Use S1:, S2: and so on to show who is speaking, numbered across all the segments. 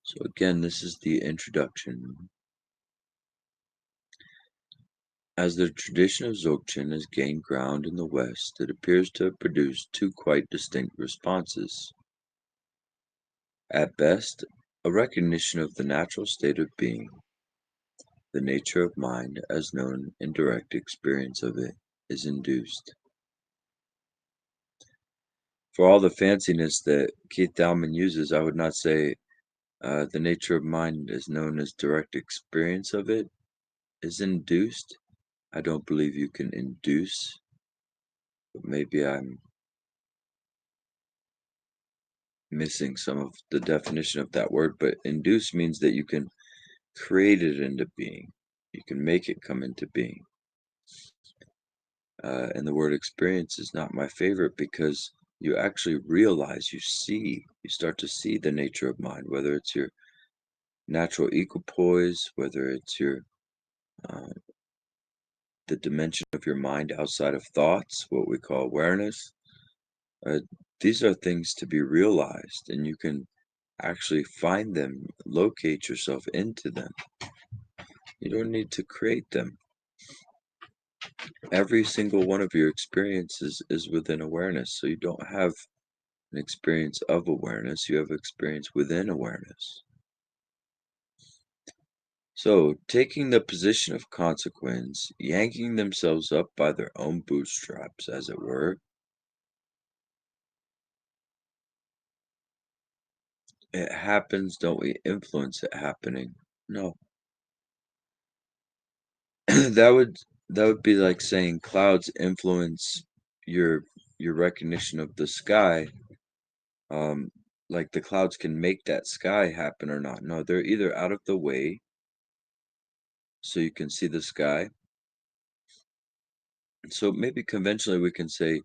S1: So again, this is the introduction. As the tradition of Dzogchen has gained ground in the West, it appears to have produced two quite distinct responses. At best, a recognition of the natural state of being, the nature of mind as known in direct experience of it, is induced. For all the fanciness that Keith Dalman uses, I would not say the nature of mind is known as direct experience of it is induced. I don't believe you can induce, but maybe I'm missing some of the definition of that word. But induce means that you can create it into being. You can make it come into being. And the word experience is not my favorite because you actually realize, you start to see the nature of mind, whether it's your natural equipoise, whether it's uh, the dimension of your mind outside of thoughts, what we call awareness. These are things to be realized, and you can actually find them, locate yourself into them. You don't need to create them. Every single one of your experiences is within awareness, so you don't have an experience of awareness, you have experience within awareness. So, taking the position of consequence, yanking themselves up by their own bootstraps, as it were, it happens, don't we influence it happening? No. that would be like saying clouds influence your recognition of the sky. Like the clouds can make that sky happen or not. No, they're either out of the way so you can see the sky. So maybe conventionally we can say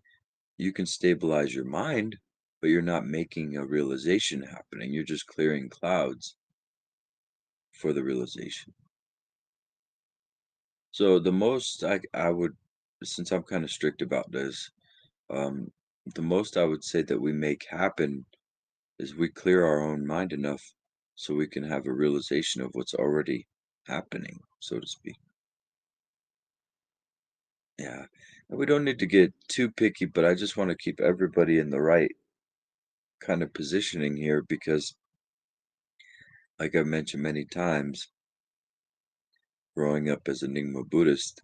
S1: you can stabilize your mind, but you're not making a realization happening. You're just clearing clouds for the realization. So the most I would, since I'm kind of strict about this, the most I would say that we make happen is we clear our own mind enough so we can have a realization of what's already happening, so to speak. Yeah. And we don't need to get too picky, but I just want to keep everybody in the right kind of positioning here because, like I've mentioned many times, growing up as a Nyingma Buddhist,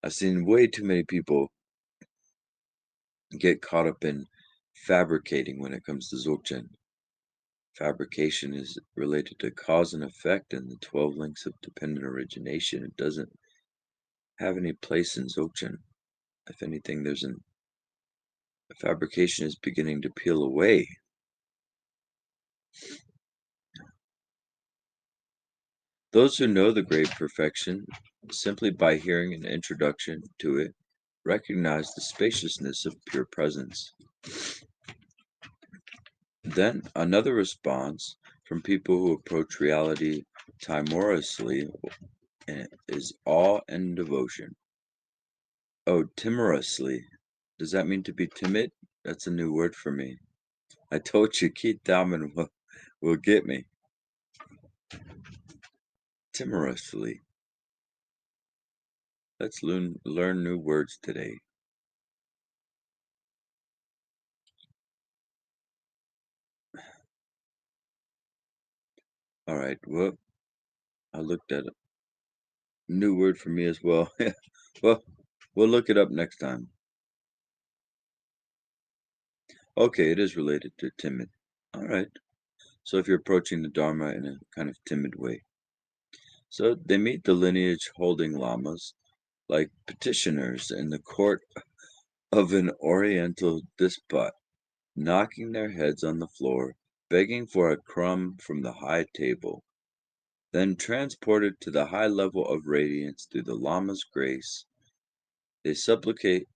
S1: I've seen way too many people get caught up in fabricating when it comes to Dzogchen. Fabrication is related to cause and effect and the 12 links of dependent origination. It doesn't have any place in Dzogchen. If anything, a fabrication is beginning to peel away. Those who know the great perfection, simply by hearing an introduction to it, recognize the spaciousness of pure presence. Then another response from people who approach reality timorously is awe and devotion. Oh, timorously. Does that mean to be timid? That's a new word for me. I told you Keith Dalman will get me. Timorously. Let's learn new words today. All right, well, I looked at a new word for me as well. Well, we'll look it up next time. Okay, it is related to timid. All right. So if you're approaching the Dharma in a kind of timid way. So they meet the lineage holding lamas like petitioners in the court of an oriental despot, knocking their heads on the floor, begging for a crumb from the high table. Then transported to the high level of radiance through the Lama's grace, they supplicate,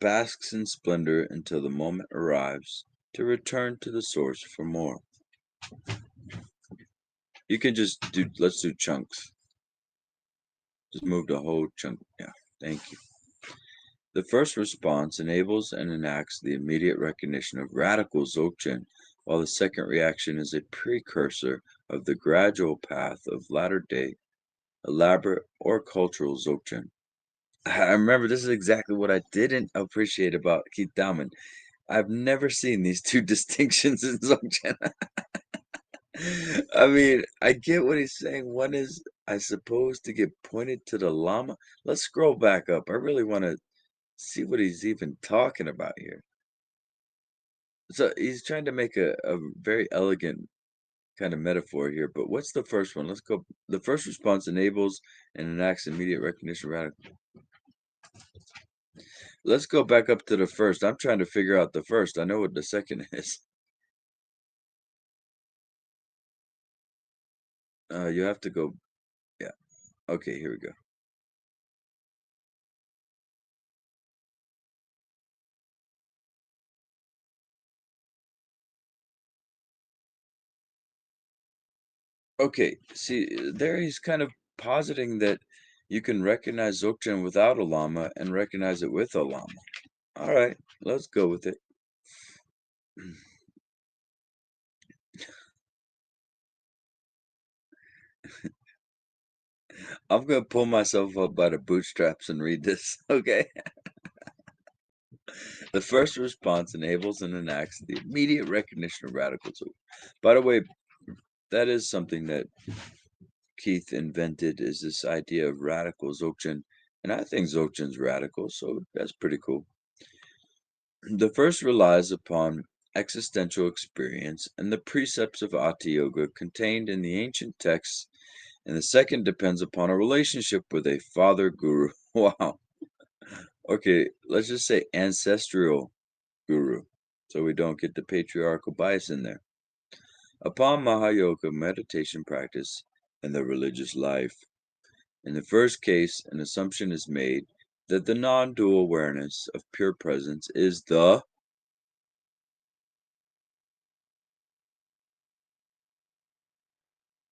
S1: basks in splendor until the moment arrives to return to the source for more. You can just let's do chunks. Just move the whole chunk. Yeah, thank you. The first response enables and enacts the immediate recognition of radical Dzogchen while the second reaction is a precursor of the gradual path of latter day, elaborate, or cultural Dzogchen. I remember this is exactly what I didn't appreciate about Keith Dowman. I've never seen these two distinctions in Dzogchen. I mean, I get what he's saying. One is, I suppose, to get pointed to the Lama. Let's scroll back up. I really want to see what he's even talking about here. So he's trying to make a very elegant kind of metaphor here, but what's the first one? Let's go. The first response enables and enacts immediate recognition radical. Let's go back up to the first. I'm trying to figure out the first. I know what the second is. You have to go. Yeah. Okay, here we go. Okay, see, there he's kind of positing that you can recognize Dzogchen without a llama and recognize it with a llama. All right, let's go with it. I'm gonna pull myself up by the bootstraps and read this, okay? The first response enables and enacts the immediate recognition of radical Dzogchen. By the way, that is something that Keith invented is this idea of radical Dzogchen, and I think Dzogchen's radical, so that's pretty cool. The first relies upon existential experience and the precepts of Ati Yoga contained in the ancient texts, and the second depends upon a relationship with a father guru. Wow. Okay, let's just say ancestral guru, so we don't get the patriarchal bias in there. Upon Mahayoga meditation practice and the religious life. In the first case, an assumption is made that the non dual awareness of pure presence is the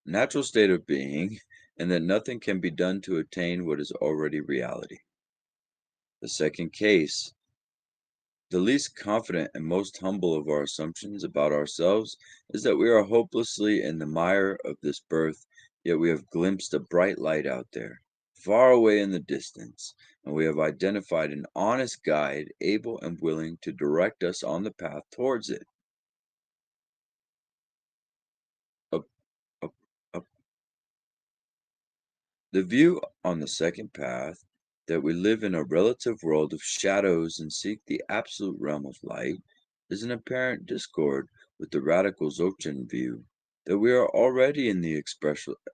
S1: natural state of being, and that nothing can be done to attain what is already reality. The second case, the least confident and most humble of our assumptions about ourselves, is that we are hopelessly in the mire of this birth, yet we have glimpsed a bright light out there, far away in the distance, and we have identified an honest guide able and willing to direct us on the path towards it. Up, up, up. The view on the second path, that we live in a relative world of shadows and seek the absolute realm of light, is in apparent discord with the radical Dzogchen view that we are already in the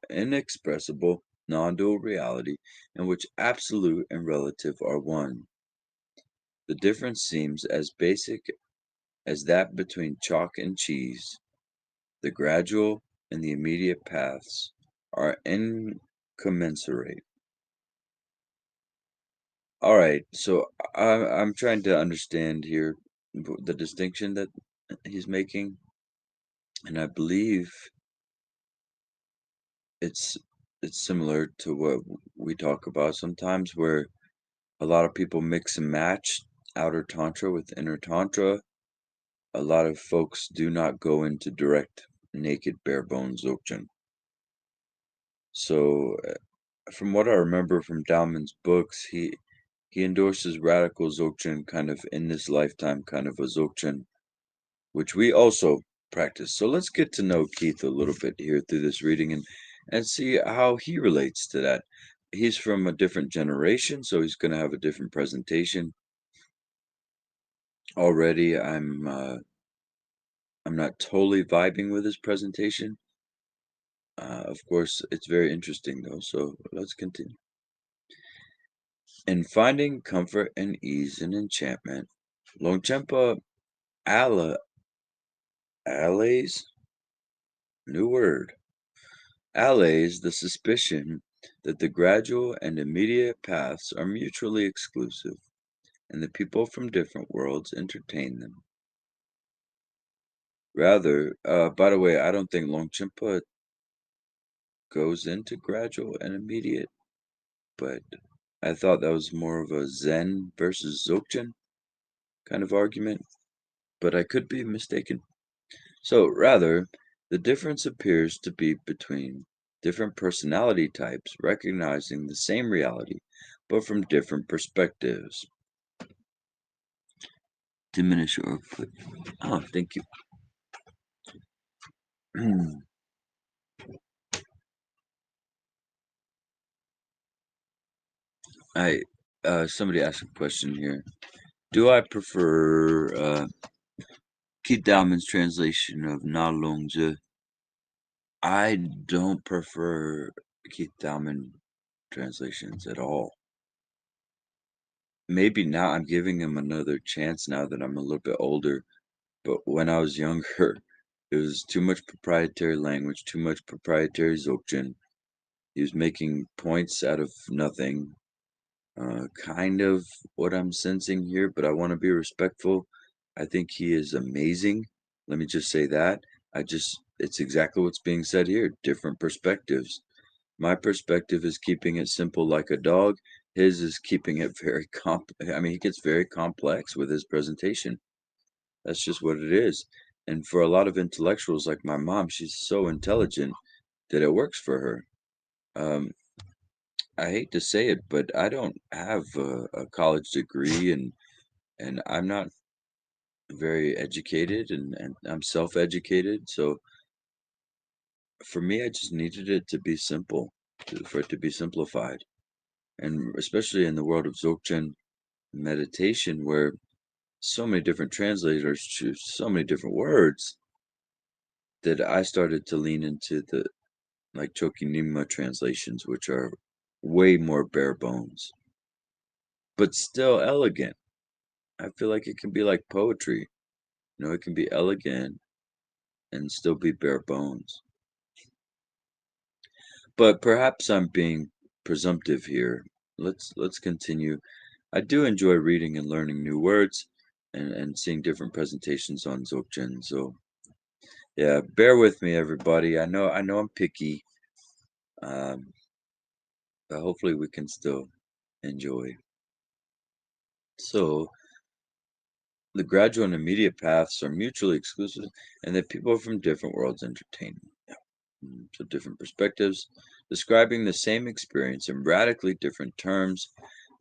S1: inexpressible non-dual reality in which absolute and relative are one. The difference seems as basic as that between chalk and cheese. The gradual and the immediate paths are incommensurate. All right, so I'm trying to understand here the distinction that he's making, and I believe it's it's similar to what we talk about sometimes, where a lot of people mix and match outer tantra with inner tantra. A lot of folks do not go into direct, naked, bare bones Dzogchen. So, from what I remember from Dalman's books, he endorses radical Dzogchen kind of in this lifetime, kind of a Dzogchen which we also practice. So let's get to know Keith a little bit here through this reading and see how he relates to that. He's from a different generation, so he's going to have a different presentation. Already, I'm not totally vibing with his presentation. Of course, it's very interesting though. So let's continue. In finding comfort and ease in enchantment, Longchenpa alla allays, new word, allays the suspicion that the gradual and immediate paths are mutually exclusive, and the people from different worlds entertain them. Rather, by the way, I don't think Longchenpa goes into gradual and immediate, but I thought that was more of a Zen versus Dzogchen kind of argument, but I could be mistaken. So rather, the difference appears to be between different personality types recognizing the same reality, but from different perspectives. Diminish or put. Oh, thank you. I somebody asked a question here. Do I prefer Keith Dalman's translation of Na Longzhe? I don't prefer Keith Dalman translations at all. Maybe now I'm giving him another chance now that I'm a little bit older, but when I was younger, it was too much proprietary language, too much proprietary Dzogchen. He was making points out of nothing. Kind of what I'm sensing here, but I want to be respectful. I think he is amazing. Let me just say that. It's exactly what's being said here. Different perspectives. My perspective is keeping it simple like a dog. His is keeping it very I mean, he gets very complex with his presentation. That's just what it is. And for a lot of intellectuals like my mom, she's so intelligent that it works for her. Um, I hate to say it, but I don't have a college degree and I'm not very educated and I'm self-educated. So for me, I just needed it to be simple, for it to be simplified. And especially in the world of Dzogchen meditation, where so many different translators choose so many different words, that I started to lean into the like Chokinima translations, which are way more bare bones, but still elegant. I feel like it can be like poetry. It can be elegant and still be bare bones. But perhaps I'm being presumptive here. Let's continue. I do enjoy reading and learning new words and seeing different presentations on Dzogchen. So yeah, bear with me, everybody. I know I'm picky, um, but hopefully we can still enjoy. So the gradual and immediate paths are mutually exclusive, and that people from different worlds entertain. Yeah. So different perspectives, describing the same experience in radically different terms,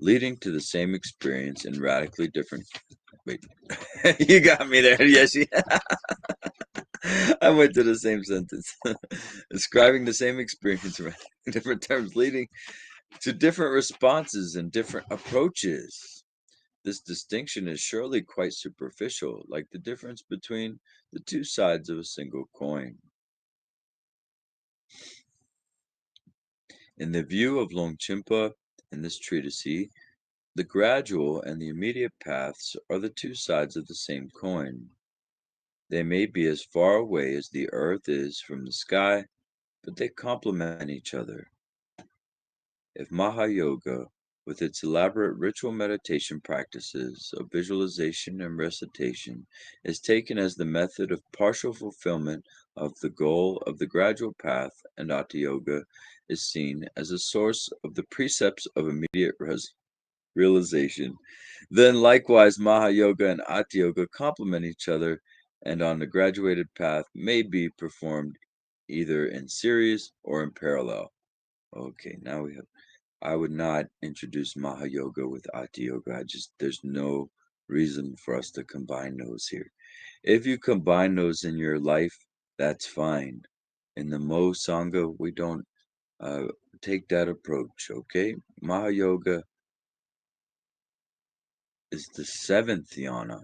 S1: leading to the same experience in radically different. Wait, you got me there. Yes, I went to the same sentence. Describing the same experience in different terms, leading to different responses and different approaches. This distinction is surely quite superficial, like the difference between the two sides of a single coin. In the view of Longchenpa in this treatise, the gradual and the immediate paths are the two sides of the same coin. They may be as far away as the earth is from the sky, but they complement each other. If Mahayoga, with its elaborate ritual meditation practices of visualization and recitation, is taken as the method of partial fulfillment of the goal of the gradual path, and Hatha Yoga is seen as a source of the precepts of immediate realization, then likewise Mahayoga and Hatha Yoga complement each other, and on the graduated path may be performed either in series or in parallel. Okay, now we have. I would not introduce Mahayoga with Hatha Yoga. There's no reason for us to combine those here. If you combine those in your life, that's fine. In the Mo Sangha, we don't uh, take that approach, okay? Mahayoga is the seventh dhyana.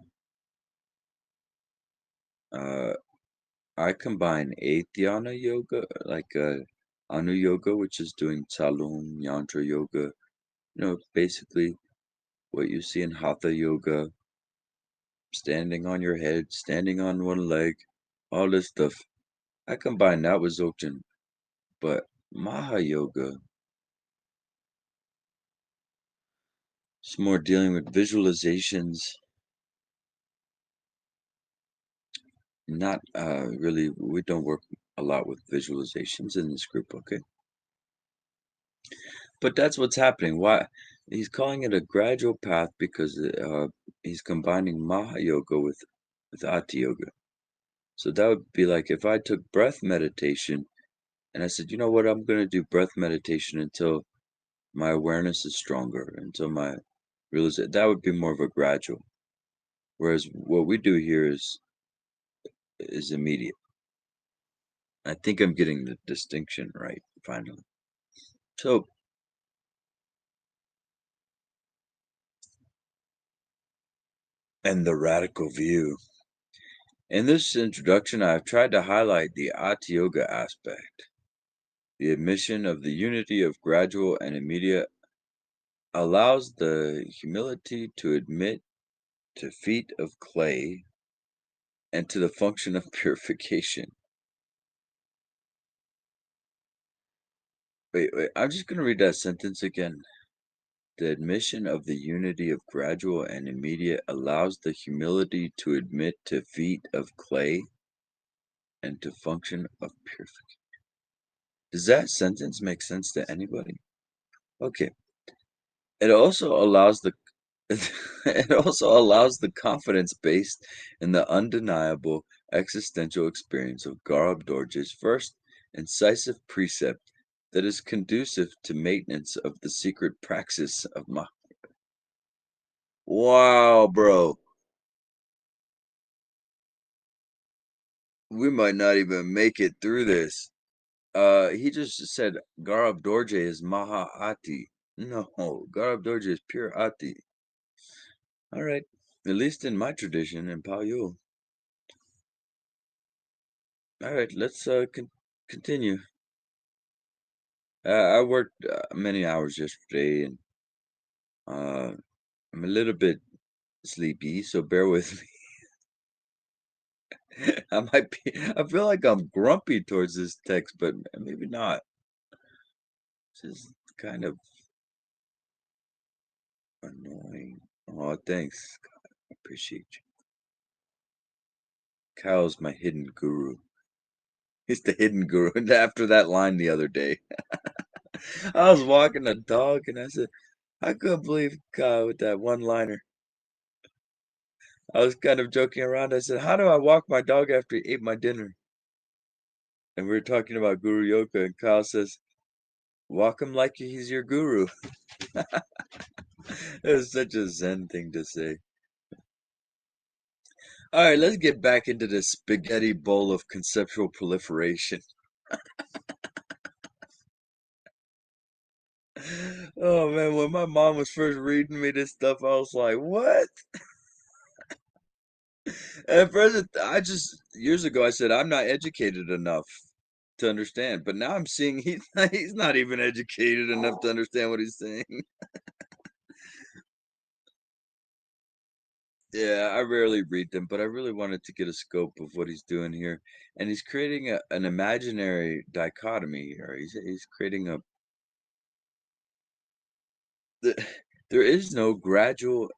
S1: Uh, I combine eighth dhyana yoga, like Anu Yoga, which is doing Tsalung, Yantra Yoga, basically what you see in Hatha Yoga, standing on your head, standing on one leg, all this stuff. I combine that with Dzogchen, but Maha Yoga is more dealing with visualizations, not really, we don't work a lot with visualizations in this group, okay? But that's what's happening. Why? He's calling it a gradual path because he's combining Maha Yoga with Hatha Yoga. So that would be like if I took breath meditation and I said, you know what, I'm going to do breath meditation until my awareness is stronger, until my realization, that would be more of a gradual. Whereas what we do here is immediate. I think I'm getting the distinction right finally. So, and the radical view. In this introduction, I've tried to highlight the Ati Yoga aspect. The admission of the unity of gradual and immediate allows the humility to admit to feet of clay and to the function of purification. Wait, I'm just going to read that sentence again. The admission of the unity of gradual and immediate allows the humility to admit to feet of clay and to function of purification. Does that sentence make sense to anybody? Okay. It also allows the it also allows the confidence based in the undeniable existential experience of Gaurav Dorje's first incisive precept that is conducive to maintenance of the secret praxis of Ma. Wow, bro. We might not even make it through this. He just said Gaurav Dorje is Maha-Ati. No, Gaurav Dorje is pure Ati. All right. At least in my tradition in Palo. All right, let's continue. I worked many hours yesterday, and uh, I'm a little bit sleepy, so bear with me. I might be. I feel like I'm grumpy towards this text, but maybe not. Just kind of annoying. Oh, thanks. I appreciate you. Kyle's my hidden guru. He's the hidden guru. And after that line the other day, I was walking a dog, and I said, "I couldn't believe Kyle with that one-liner." I was kind of joking around. I said, "How do I walk my dog after he ate my dinner?" And we were talking about Guru Yoga, and Kyle says, "Walk him like he's your guru." It was such a Zen thing to say. All right, let's get back into this spaghetti bowl of conceptual proliferation. Oh man, when my mom was first reading me this stuff, I was like, "What?" At first, I just years ago I said I'm not educated enough to understand, but now I'm seeing he's not even educated enough to understand what he's saying. Yeah, I rarely read them, but I really wanted to get a scope of what he's doing here. And he's creating an imaginary dichotomy here. He's creating the, there is no gradual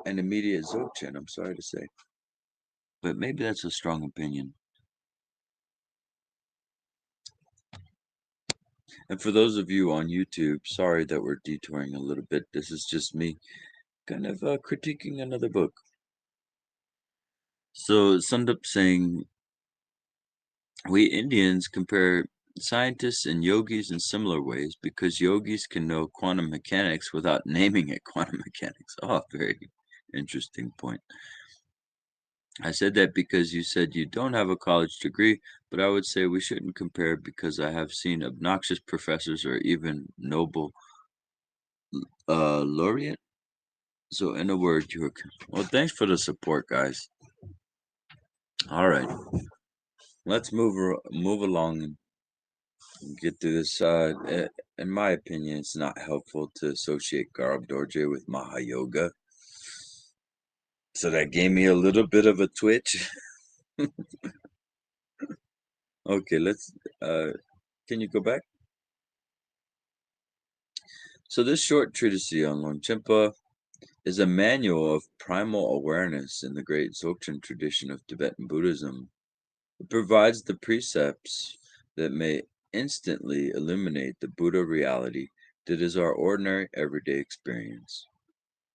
S1: and immediate Dzogchen, I'm sorry to say. But maybe that's a strong opinion. And for those of you on YouTube, sorry that we're detouring a little bit. This is just me kind of critiquing another book. So it summed up saying, we Indians compare scientists and yogis in similar ways because yogis can know quantum mechanics without naming it quantum mechanics. Oh, very interesting point. I said that because you said you don't have a college degree, but I would say we shouldn't compare because I have seen obnoxious professors or even Nobel laureate. So, in a word, you were. Well, thanks for the support, guys. All right, let's move along and get through this. In my opinion, it's not helpful to associate Garb Dorje with Maha Yoga. So that gave me a little bit of a twitch. Okay, let's. Can you go back? So this short treatise on Longchenpa is a manual of primal awareness in the great Dzogchen tradition of Tibetan Buddhism. It provides the precepts that may instantly illuminate the Buddha reality that is our ordinary everyday experience.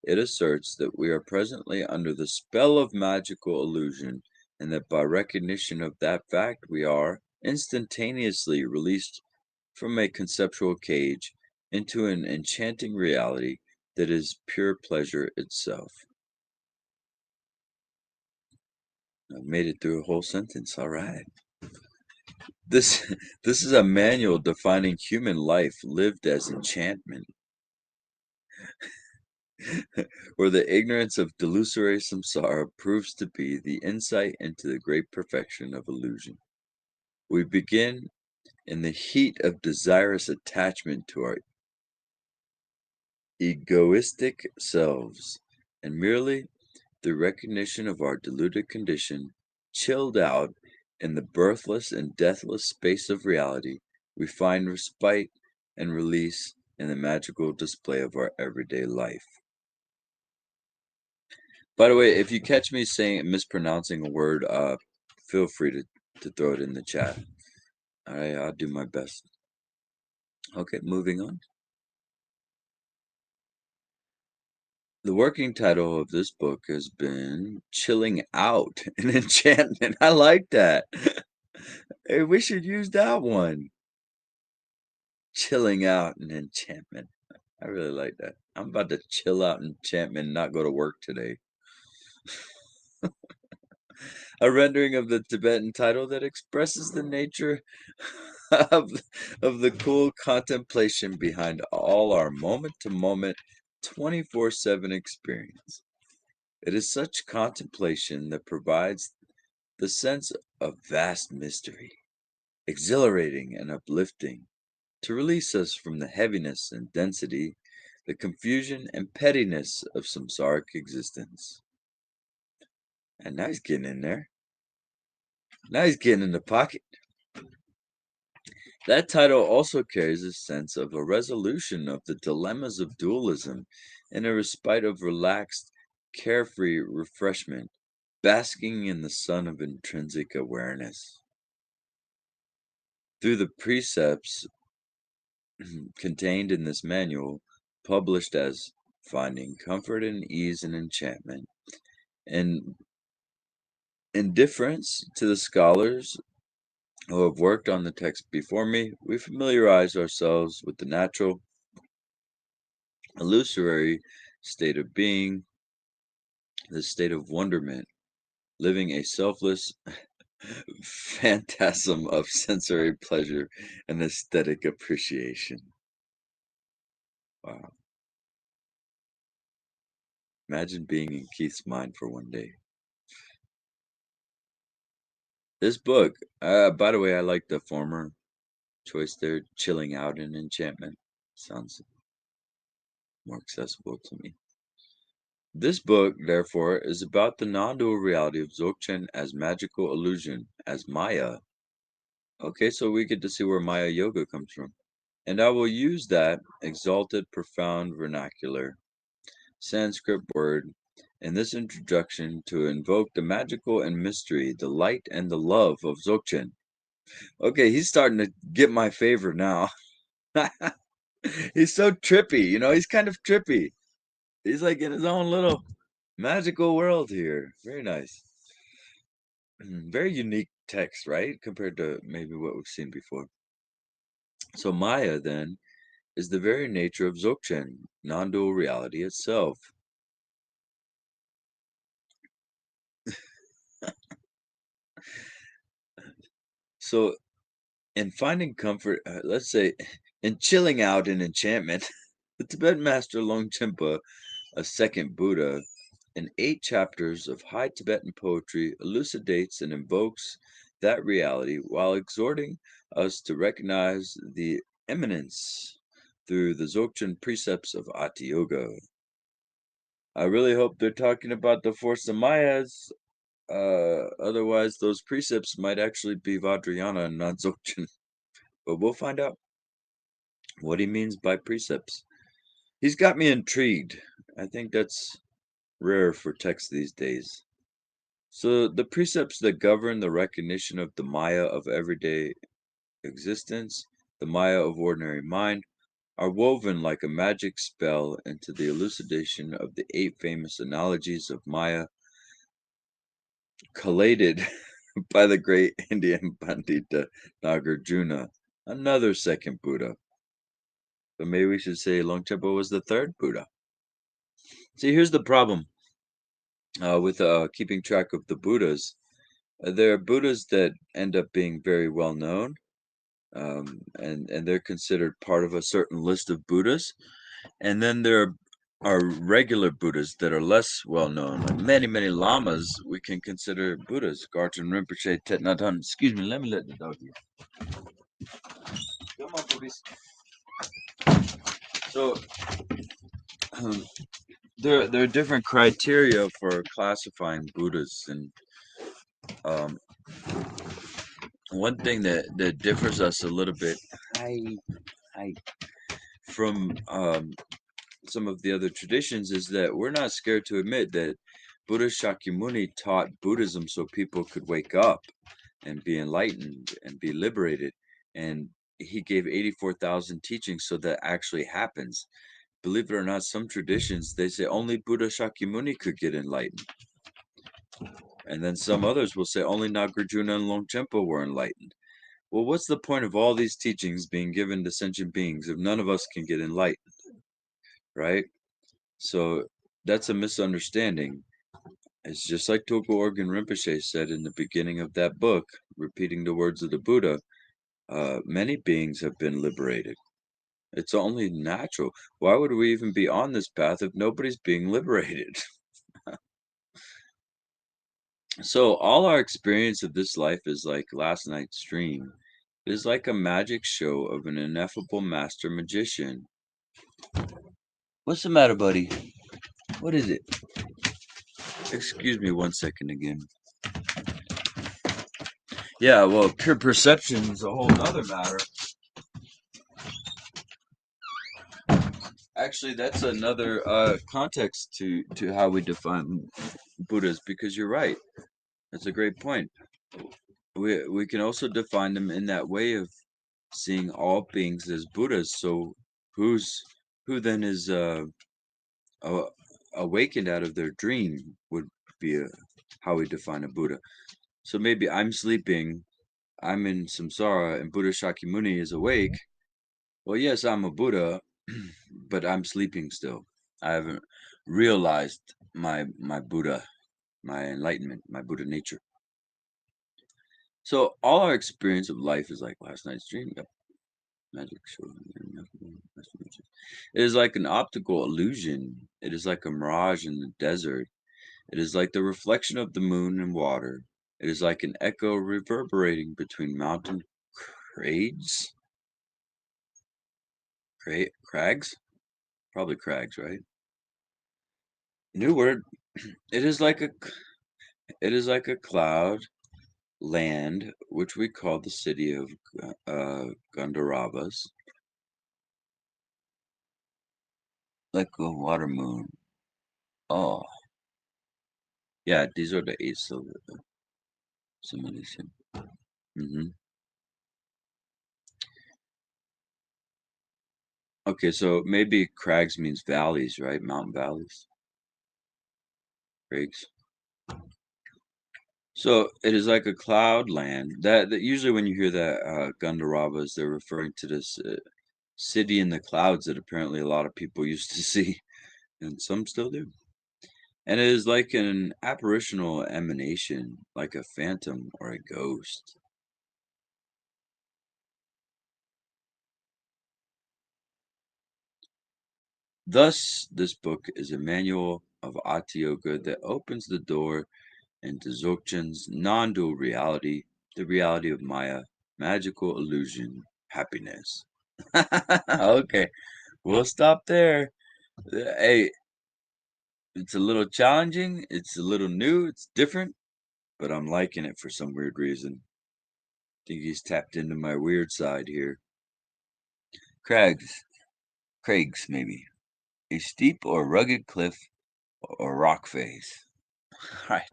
S1: It asserts that we are presently under the spell of magical illusion and that by recognition of that fact we are instantaneously released from a conceptual cage into an enchanting reality that is pure pleasure itself. I made it through a whole sentence. All right. This this is a manual defining human life lived as enchantment, where the ignorance of delusory samsara proves to be the insight into the great perfection of illusion. We begin in the heat of desirous attachment to our egoistic selves, and merely the recognition of our deluded condition, chilled out in the birthless and deathless space of reality, we find respite and release in the magical display of our everyday life. By the way, if you catch me saying mispronouncing a word, feel free to throw it in the chat. All right, I'll do my best. Okay, moving on. The working title of this book has been Chilling Out in Enchantment. I like that. Hey, we should use that one. Chilling out in enchantment. I really like that. I'm about to chill out in enchantment and not go to work today. A rendering of the Tibetan title that expresses the nature of, of the cool contemplation behind all our moment to moment, 24/7 experience. It is such contemplation that provides the sense of vast mystery, exhilarating and uplifting, to release us from the heaviness and density, the confusion and pettiness of samsaric existence. And now he's getting in there. Now he's getting in the pocket. That title also carries a sense of a resolution of the dilemmas of dualism and a respite of relaxed, carefree refreshment, basking in the sun of intrinsic awareness. Through the precepts contained in this manual, published as Finding Comfort and Ease in Enchantment, and in deference to the scholars who have worked on the text before me, we familiarize ourselves with the natural, illusory state of being, the state of wonderment, living a selfless phantasm of sensory pleasure and aesthetic appreciation. Wow. Imagine being in Keith's mind for one day. This book, by the way, I like the former choice there, chilling out in enchantment. Sounds more accessible to me. This book, therefore, is about the non-dual reality of Dzogchen as magical illusion, as Maya. Okay, so we get to see where Maya yoga comes from. And I will use that exalted, profound vernacular Sanskrit word in this introduction to invoke the magical and mystery, the light and the love of Dzogchen. Okay, he's starting to get my favor now. He's so trippy, he's kind of trippy. He's like in his own little magical world here. Very nice. Very unique text, right? Compared to maybe what we've seen before. So Maya, then, is the very nature of Dzogchen, non-dual reality itself. So in finding comfort, let's say, in chilling out in enchantment, the Tibetan master Longchenpa, a second Buddha, in 8 chapters of high Tibetan poetry, elucidates and invokes that reality while exhorting us to recognize the immanence through the Dzogchen precepts of Ati Yoga. I really hope they're talking about the four Samayas. Otherwise, those precepts might actually be Vajrayana and not Dzogchen. But we'll find out what he means by precepts. He's got me intrigued. I think that's rare for text these days. So, the precepts that govern the recognition of the Maya of everyday existence, the Maya of ordinary mind, are woven like a magic spell into the elucidation of the 8 famous analogies of Maya collated by the great Indian Pandita Nagarjuna, another second Buddha. But maybe we should say Longchenpa was the third Buddha. See, here's the problem with keeping track of the Buddhas. There are Buddhas that end up being very well known, and they're considered part of a certain list of Buddhas. And then there are regular Buddhas that are less well known. Like many lamas we can consider Buddhas. Garchen Rinpoche, Thich Nhat Hanh. Excuse me, let me let the dog here. Come on, puppies. So there are different criteria for classifying Buddhas, and um, one thing that differs us a little bit, hi, hi, from some of the other traditions is that we're not scared to admit that Buddha Shakyamuni taught Buddhism so people could wake up and be enlightened and be liberated. And he gave 84,000 teachings so that actually happens. Believe it or not, some traditions, they say only Buddha Shakyamuni could get enlightened. And then some others will say only Nagarjuna and Longchenpa were enlightened. Well, what's the point of all these teachings being given to sentient beings if none of us can get enlightened, right? So that's a misunderstanding. It's just like Tulku Organ Rinpoche said in the beginning of that book, repeating the words of the Buddha, many beings have been liberated. It's only natural. Why would we even be on this path if nobody's being liberated? So all our experience of this life is like last night's dream. It is like a magic show of an ineffable master magician. What's the matter, buddy? What is it? Excuse me 1 second again. Yeah, well, pure perception is a whole other matter. Actually, that's another context to how we define Buddhas, because you're right. That's a great point. We can also define them in that way of seeing all beings as Buddhas. So who's who then is a- awakened out of their dream would be how we define a Buddha. So maybe I'm sleeping, I'm in samsara, and Buddha Shakyamuni is awake. Well, yes, I'm a Buddha, but I'm sleeping still. I haven't realized my Buddha, my enlightenment, my Buddha nature. So all our experience of life is like last night's dream. Yep. Magic show. It is like an optical illusion. It is like a mirage in the desert. It is like the reflection of the moon and water. It is like an echo reverberating between mountain crags. Crags? Probably crags, right? New word. It is like a cloud land, which we call the city of Gandharavas, like a water moon. Oh, yeah, these are the eight similes. Mm-hmm. Okay, so maybe crags means valleys, right? Mountain valleys, crags. So it is like a cloud land. That usually when you hear that Gandharavas, they're referring to this city in the clouds that apparently a lot of people used to see, and some still do. And it is like an apparitional emanation, like a phantom or a ghost. Thus, this book is a manual of Ati Yoga that opens the door into Dzogchen's non-dual reality, the reality of Maya, magical illusion, happiness. Okay, we'll stop there. Hey, it's a little challenging, it's a little new, it's different, but I'm liking it for some weird reason. Think he's tapped into my weird side here. Craigs, maybe. A steep or rugged cliff or rock face. All right.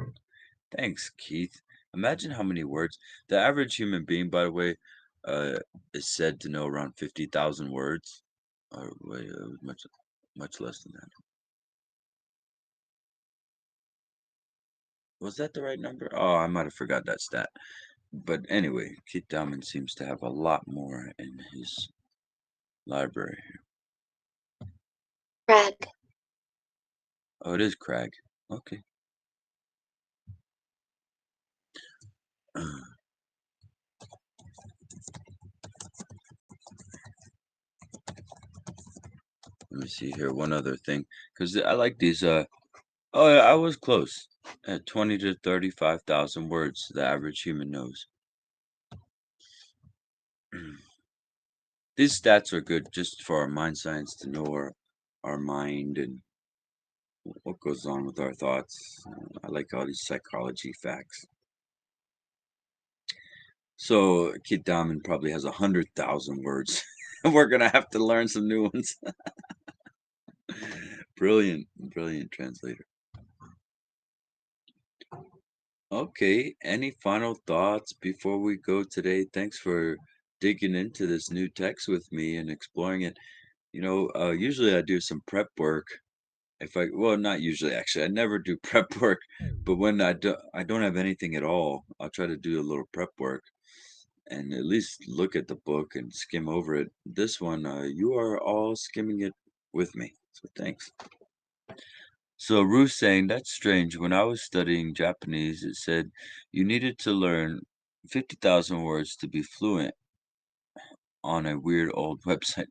S1: Thanks, Keith. Imagine how many words. The average human being, by the way, uh, is said to know around 50,000 words, or much less than that. Was that the right number? Oh, I might have forgot that stat. But anyway, Keith Diamond seems to have a lot more in his library.
S2: Crag.
S1: Oh, it is Crag. Okay. Let me see here. One other thing, because I like these. Oh, yeah, I was close. At 20 to 35,000 words, the average human knows. These stats are good just for our mind science to know our mind and what goes on with our thoughts. I like all these psychology facts. So Kid Diamond probably has 100,000 words. We're gonna have to learn some new ones. Brilliant, brilliant translator. Okay, any final thoughts before we go today? Thanks for digging into this new text with me and exploring it. Usually I do some prep work. Well, not usually actually. I never do prep work, but when I don't have anything at all, I'll try to do a little prep work and at least look at the book and skim over it. This one, you are all skimming it with me, so thanks. So Ruth saying, that's strange. When I was studying Japanese, it said you needed to learn 50,000 words to be fluent on a weird old website.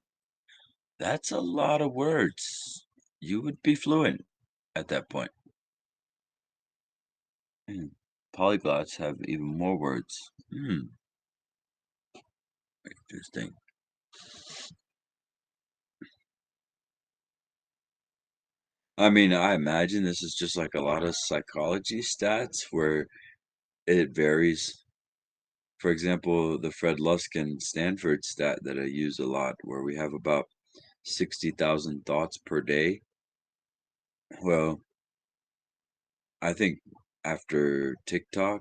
S1: That's a lot of words. You would be fluent at that point. Hmm. Polyglots have even more words. Interesting. I mean, I imagine this is just like a lot of psychology stats where it varies. For example, the Fred Luskin Stanford stat that I use a lot, where we have about 60,000 thoughts per day. Well, I think after TikTok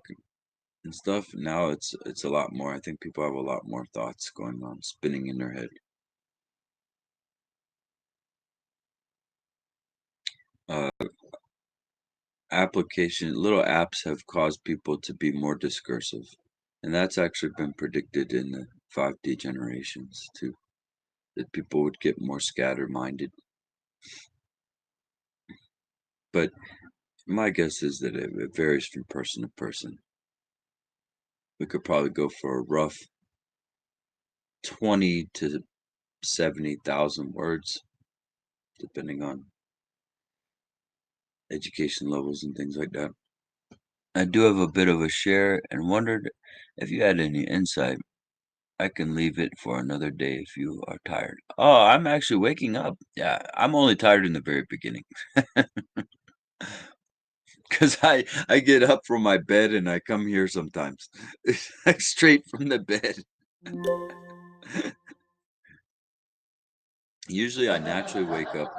S1: and stuff, now it's a lot more. I think people have a lot more thoughts going on, spinning in their head. Uh, little apps have caused people to be more discursive, and that's actually been predicted in the 5D generations too, that people would get more scatter-minded. But my guess is that it varies from person to person. We could probably go for a rough 20 to 70,000 words, depending on education levels and things like that. I do have a bit of a share and wondered if you had any insight. I can leave it for another day if you are tired. Oh, I'm actually waking up. Yeah, I'm only tired in the very beginning because I get up from my bed and I come here sometimes, like straight from the bed. Usually, I naturally wake up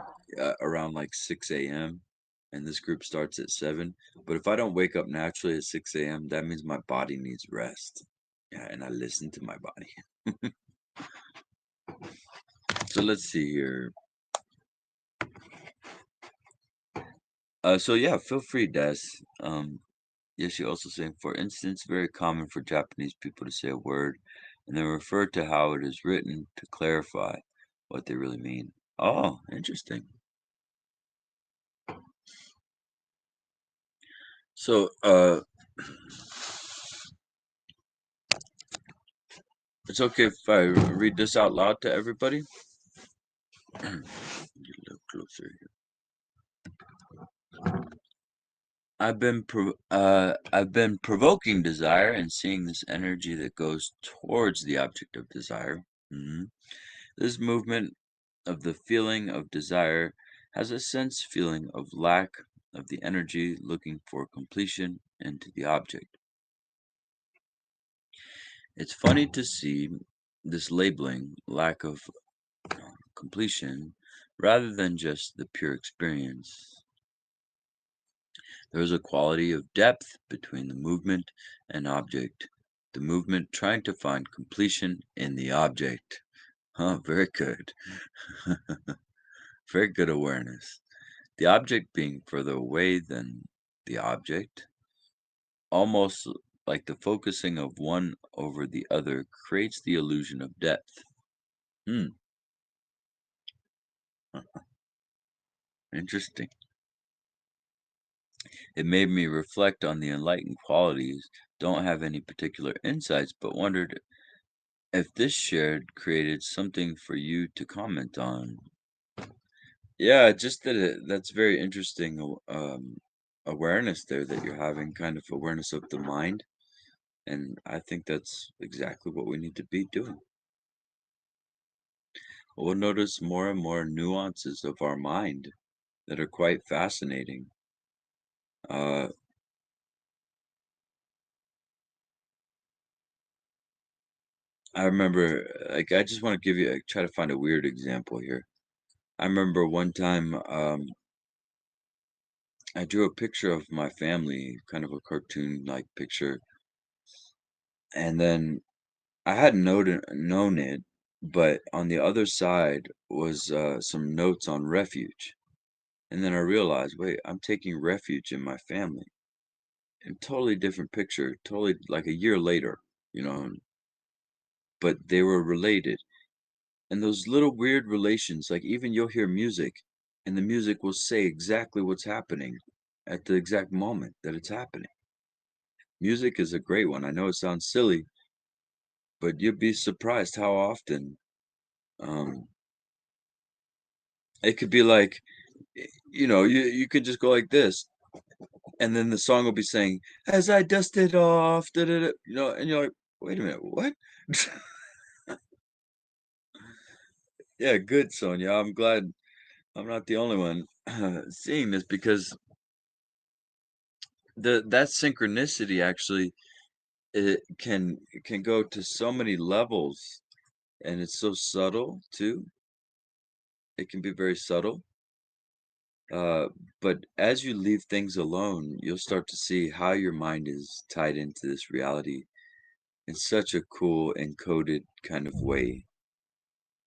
S1: around like 6 a.m. and this group starts at 7. But if I don't wake up naturally at 6 a.m., that means my body needs rest. Yeah, and I listen to my body. So let's see here. So yeah, feel free, Des. Um, yes, you're also saying, for instance, very common for Japanese people to say a word and then refer to how it is written to clarify what they really mean. Oh, interesting. So, it's okay if I read this out loud to everybody? Get a little closer here. I've been provoking desire and seeing this energy that goes towards the object of desire. Mhm. This movement of the feeling of desire has a sense feeling of lack of the energy looking for completion into the object. It's funny to see this labeling lack of completion rather than just the pure experience. There is a quality of depth between the movement and object, the movement trying to find completion in the object. Huh, very good. Very good awareness. The object being further away than the object, almost like the focusing of one over the other creates the illusion of depth. Hmm, interesting. It made me reflect on the enlightened qualities, don't have any particular insights, but wondered if this shared created something for you to comment on. Yeah, just that that's very interesting awareness there that you're having, kind of awareness of the mind. And I think that's exactly what we need to be doing. We'll notice more and more nuances of our mind that are quite fascinating. Uh, I remember, like, I just want to give you, try to find a weird example here. I remember one time I drew a picture of my family, kind of a cartoon-like picture, and then I hadn't known it, but on the other side was some notes on refuge. And then I realized, wait, I'm taking refuge in my family. And totally different picture, totally like a year later, you know, but they were related. And those little weird relations, like even you'll hear music and the music will say exactly what's happening at the exact moment that it's happening. Music is a great one. I know it sounds silly, but you'd be surprised how often um, it could be like, you could just go like this, and then the song will be saying, "As I dusted off," da, da, da, and you're like, "Wait a minute, what?" Yeah, good, Sonia. I'm glad I'm not the only one seeing this because that synchronicity actually it can go to so many levels, and it's so subtle too. It can be very subtle. Uh, but as you leave things alone, you'll start to see how your mind is tied into this reality in such a cool encoded kind of way.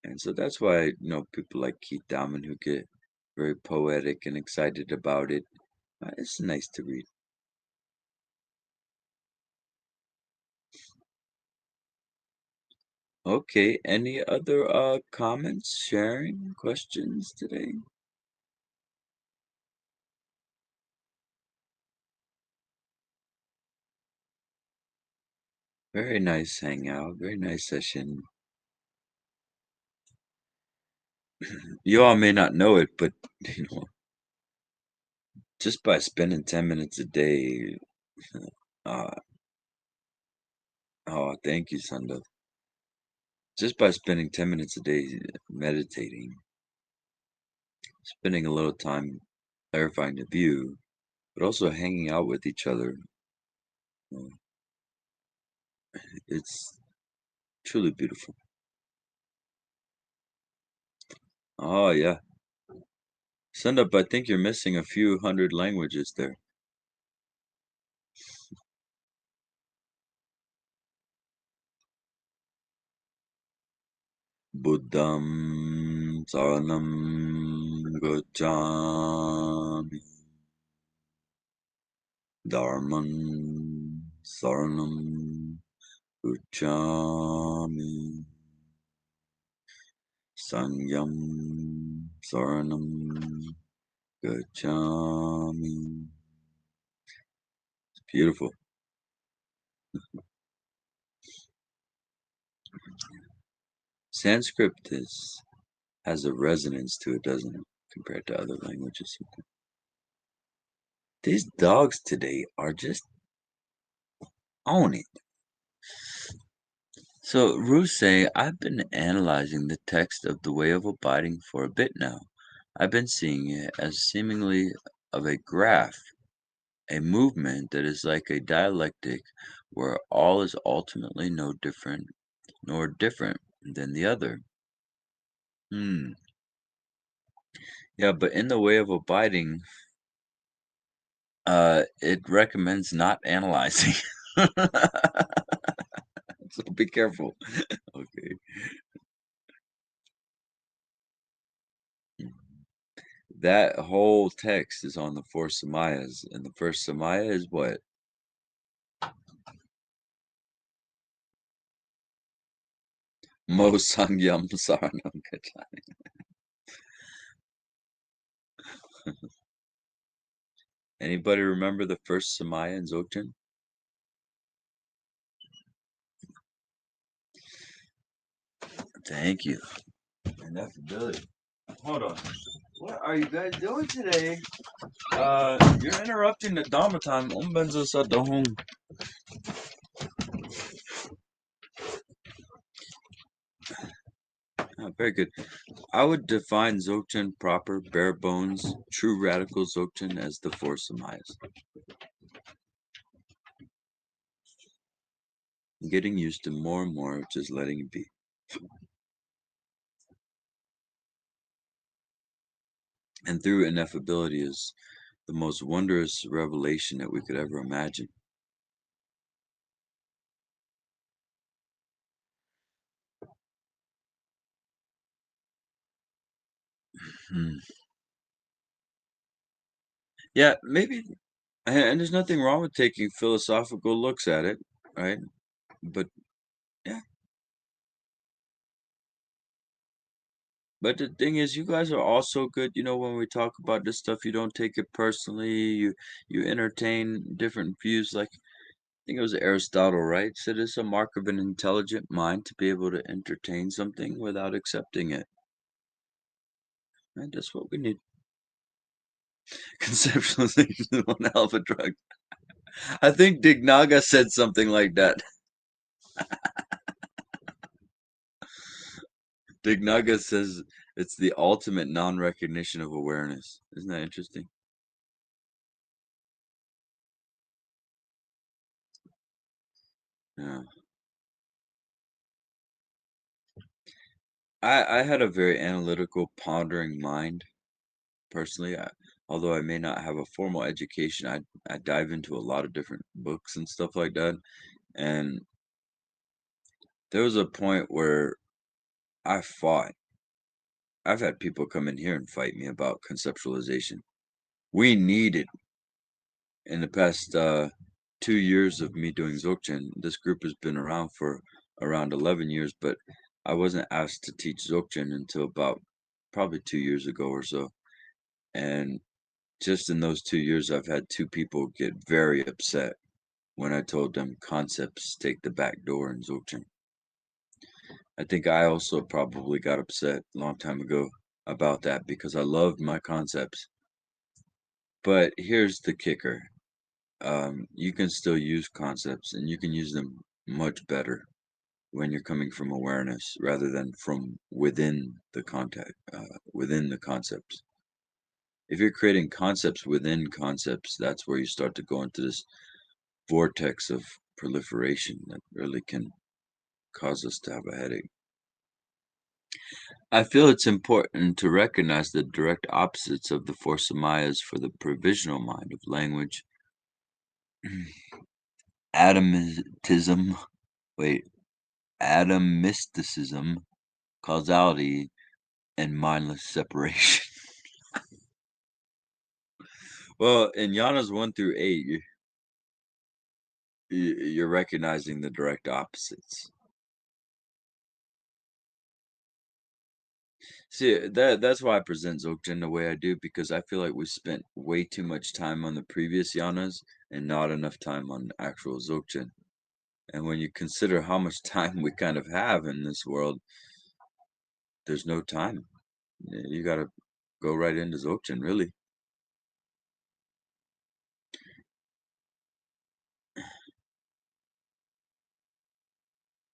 S1: And so that's why, people like Keith Diamond who get very poetic and excited about it. It's nice to read. Okay, any other comments, sharing, questions today? Very nice hangout, very nice session. You all may not know it, but you know, just by spending 10 minutes a day, uh, oh, thank you, Sunda. Just by spending 10 minutes a day meditating, spending a little time clarifying the view, but also hanging out with each other, uh, it's truly beautiful. Oh, yeah. Sunda, I think you're missing a few hundred languages there. Buddham Saranam Gacchami Dharman Saranam Gacchami Sangyam Saranam Gacchami. It's beautiful. Sanskrit has a resonance to it, doesn't it, compared to other languages? These dogs today are just on it. So, Ruth I've been analyzing the text of the way of abiding for a bit now. I've been seeing it as seemingly of a graph, a movement that is like a dialectic where all is ultimately no different nor different than the other. Hmm. Yeah, but in the way of abiding, it recommends not analyzing. So be careful. Okay. That whole text is on the four samayas, and the first samaya is what? Mo Sangyam Saranam Gacchami. Anybody remember the first Samaya in Dzogchen? Thank you. Ineffability. Hold on. What are you guys doing today? You're interrupting the Dharma time. Umbenzo Sadohum. Very good. I would define Dzogchen proper, bare bones, true radical Dzogchen as the four Samayas. Getting used to more and more of just letting it be. And through ineffability is the most wondrous revelation that we could ever imagine. Hmm. Yeah, maybe, and there's nothing wrong with taking philosophical looks at it, right? But yeah, but the thing is, you guys are also good. When we talk about this stuff, you don't take it personally. You entertain different views. Like I think it was Aristotle, right? Said it's a mark of an intelligent mind to be able to entertain something without accepting it. And that's what we need. Conceptualization is one hell of a drug. I think Dignaga said something like that. Dignaga says it's the ultimate non-recognition of awareness. Isn't that interesting? Yeah. I had a very analytical, pondering mind, personally. Although I may not have a formal education, I dive into a lot of different books and stuff like that. And there was a point where I fought. I've had people come in here and fight me about conceptualization. We need it. In the past 2 years of me doing Dzogchen, this group has been around for around 11 years, but I wasn't asked to teach Dzogchen until about probably 2 years ago or so. And just in those 2 years, I've had two people get very upset when I told them concepts take the back door in Dzogchen. I think I also probably got upset a long time ago about that because I loved my concepts. But here's the kicker. You can still use concepts and you can use them much better when you're coming from awareness rather than from within the concepts. If you're creating concepts within concepts, that's where you start to go into this vortex of proliferation that really can cause us to have a headache. I feel it's important to recognize the direct opposites of the four samayas for the provisional mind of language, atomism, wait, atomisticism, causality, and mindless separation. Well, in Yanas 1 through 8, you're recognizing the direct opposites. See, that's why I present Dzogchen the way I do, because I feel like we spent way too much time on the previous Yanas and not enough time on actual Dzogchen. And when you consider how much time we kind of have in this world, there's no time. You gotta go right into Dzogchen, really.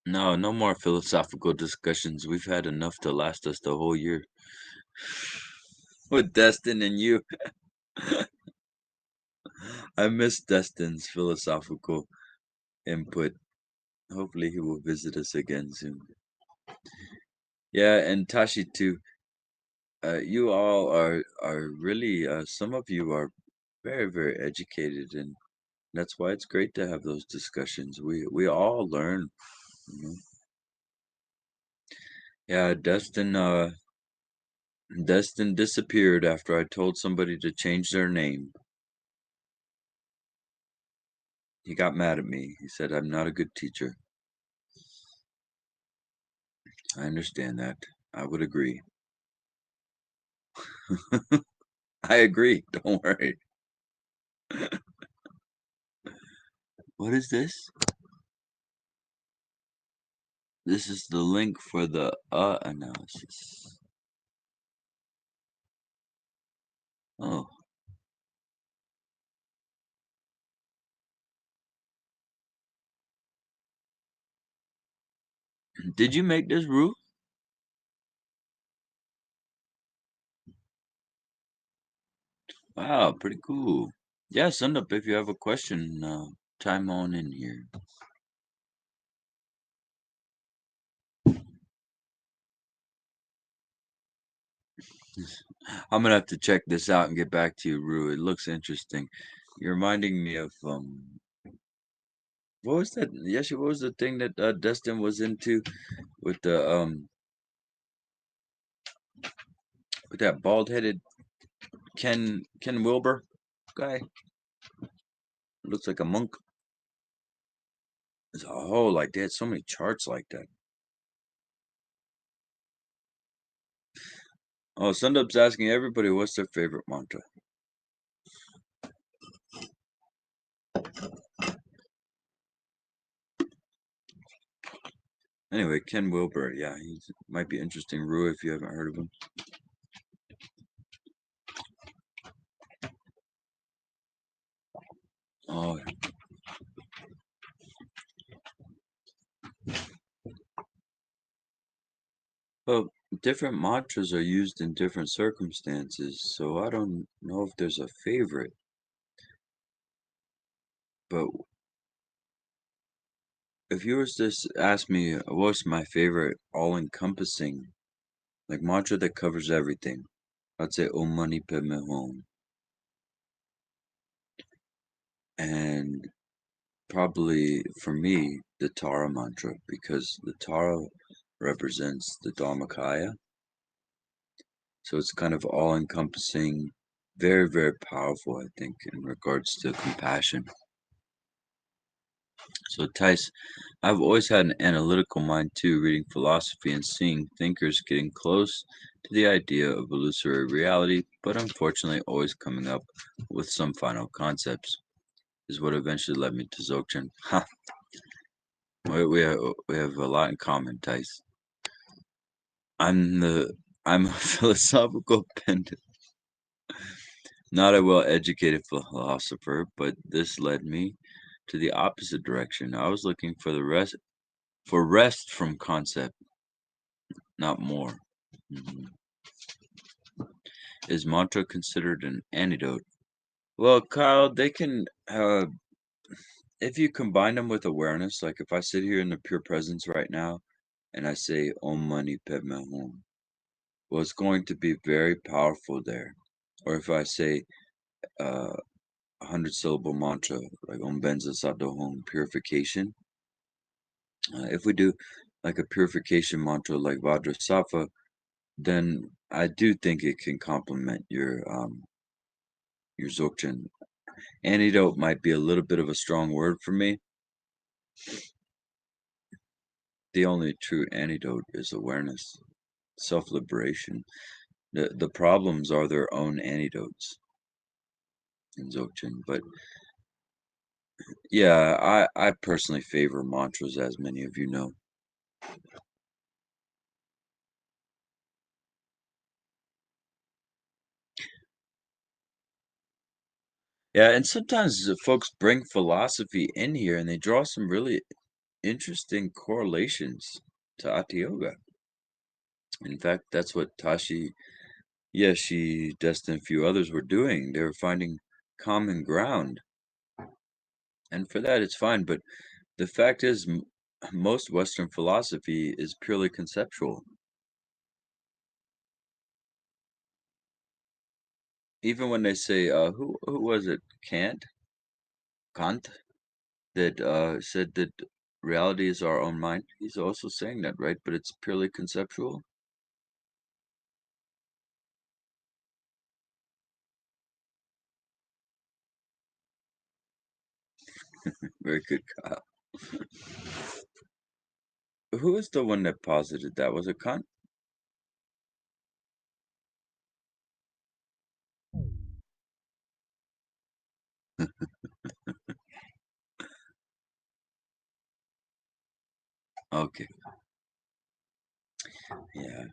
S1: No, no more philosophical discussions. We've had enough to last us the whole year. With Destin and you. I miss Destin's philosophical input. Hopefully he will visit us again soon. Yeah, and Tashi too. You all are really some of you are very, very educated, and that's why it's great to have those discussions. We all learn, you know. Yeah, Destin disappeared after I told somebody to change their name. He got mad at me. He said I'm not a good teacher. I understand that. I would agree. I agree. Don't worry. What is this? This is the link for the analysis. Oh, did you make this, Rue? Wow, pretty cool. Yeah, send up if you have a question. Chime on in here. I'm gonna have to check this out and get back to you, Rue. It looks interesting. You're reminding me of what was that? Yes, what was the thing that Destin was into with the with that bald-headed Ken Wilber guy? Looks like a monk. It's a whole like they had so many charts like that. Oh, Sundup's asking everybody what's their favorite mantra. Anyway, Ken Wilber, yeah, he might be interesting, Rue, if you haven't heard of him. Oh, well, different mantras are used in different circumstances, so I don't know if there's a favorite. But if you was to ask me what's my favorite all-encompassing, like mantra that covers everything, I'd say Om Mani Padme Hum. And probably for me, the Tara mantra, because the Tara represents the Dharmakaya. So it's kind of all-encompassing, very, very powerful, I think, in regards to compassion. So, Tice, I've always had an analytical mind too, reading philosophy and seeing thinkers getting close to the idea of illusory reality, but unfortunately always coming up with some final concepts, is what eventually led me to Dzogchen. Ha! We have a lot in common, Tice. I'm the I'm a philosophical pendant, not a well-educated philosopher, but this led me to the opposite direction. I was looking for rest from concept, not more. Mhm. Is mantra considered an antidote? Well, Kyle, they can, if you combine them with awareness, like if I sit here in the pure presence right now and I say Om Mani Padme Hum, well, it's going to be very powerful there. Or if I say uh, 100 syllable mantra, like Om Benza Sado Hum, purification, if we do like a purification mantra like Vajrasattva, then I do think it can complement your Dzogchen. Antidote might be a little bit of a strong word for me. The only true antidote is awareness, self-liberation. The problems are their own antidotes in Dzogchen. But yeah, I personally favor mantras, as many of you know. Yeah, and sometimes the folks bring philosophy in here and they draw some really interesting correlations to Hatha Yoga. In fact, that's what Tashi, yeah, she, Destin, and a few others were doing. They were finding common ground. And for that, it's fine. But the fact is, most Western philosophy is purely conceptual. Even when they say, who was it? Kant, that said that reality is our own mind. He's also saying that, right? But it's purely conceptual. Very good, Kyle. who is the one that posited that? Was it Kant? Okay, yeah.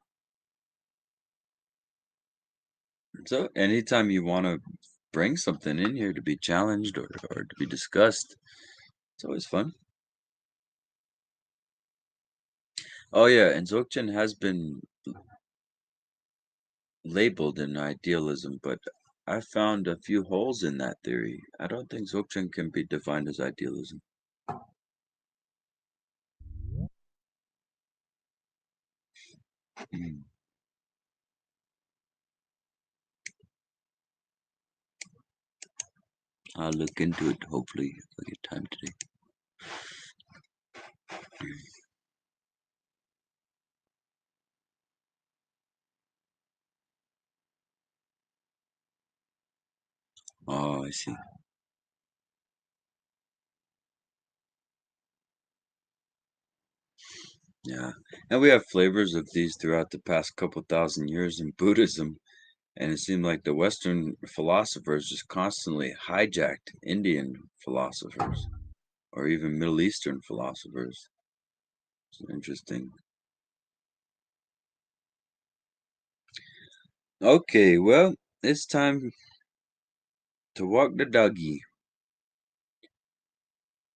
S1: So anytime you want to bring something in here to be challenged or to be discussed, it's always fun. Oh yeah, and Dzogchen has been labeled in idealism, but I found a few holes in that theory. I don't think Dzogchen can be defined as idealism. Mm, I'll look into it, hopefully, if I get time today. Oh, I see. Yeah. And we have flavors of these throughout the past couple thousand years in Buddhism. And it seemed like the Western philosophers just constantly hijacked Indian philosophers or even Middle Eastern philosophers. It's interesting. Okay, well, it's time to walk the doggy.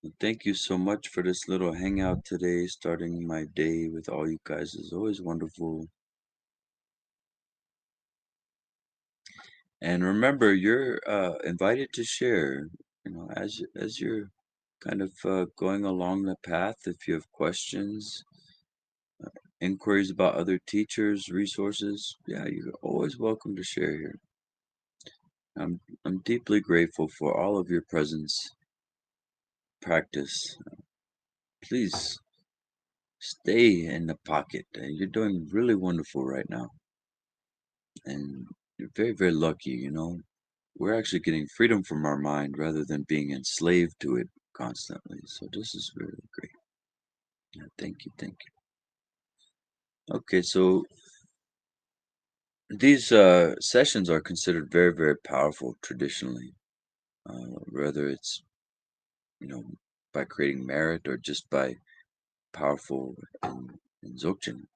S1: Well, thank you so much for this little hangout today. Starting my day with all you guys is always wonderful. And remember, you're invited to share. As you're kind of going along the path. If you have questions, inquiries about other teachers, resources, yeah, you're always welcome to share here. I'm deeply grateful for all of your presence, practice. Please stay in the pocket. You're doing really wonderful right now, and you're very, very lucky. We're actually getting freedom from our mind rather than being enslaved to it constantly. So this is really great. Yeah, thank you, thank you. Okay, so these sessions are considered very, very powerful traditionally, whether it's by creating merit or just by powerful in Dzogchen,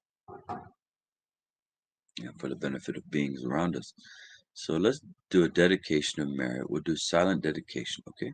S1: for the benefit of beings around us. So let's do a dedication of merit. We'll do silent dedication, okay?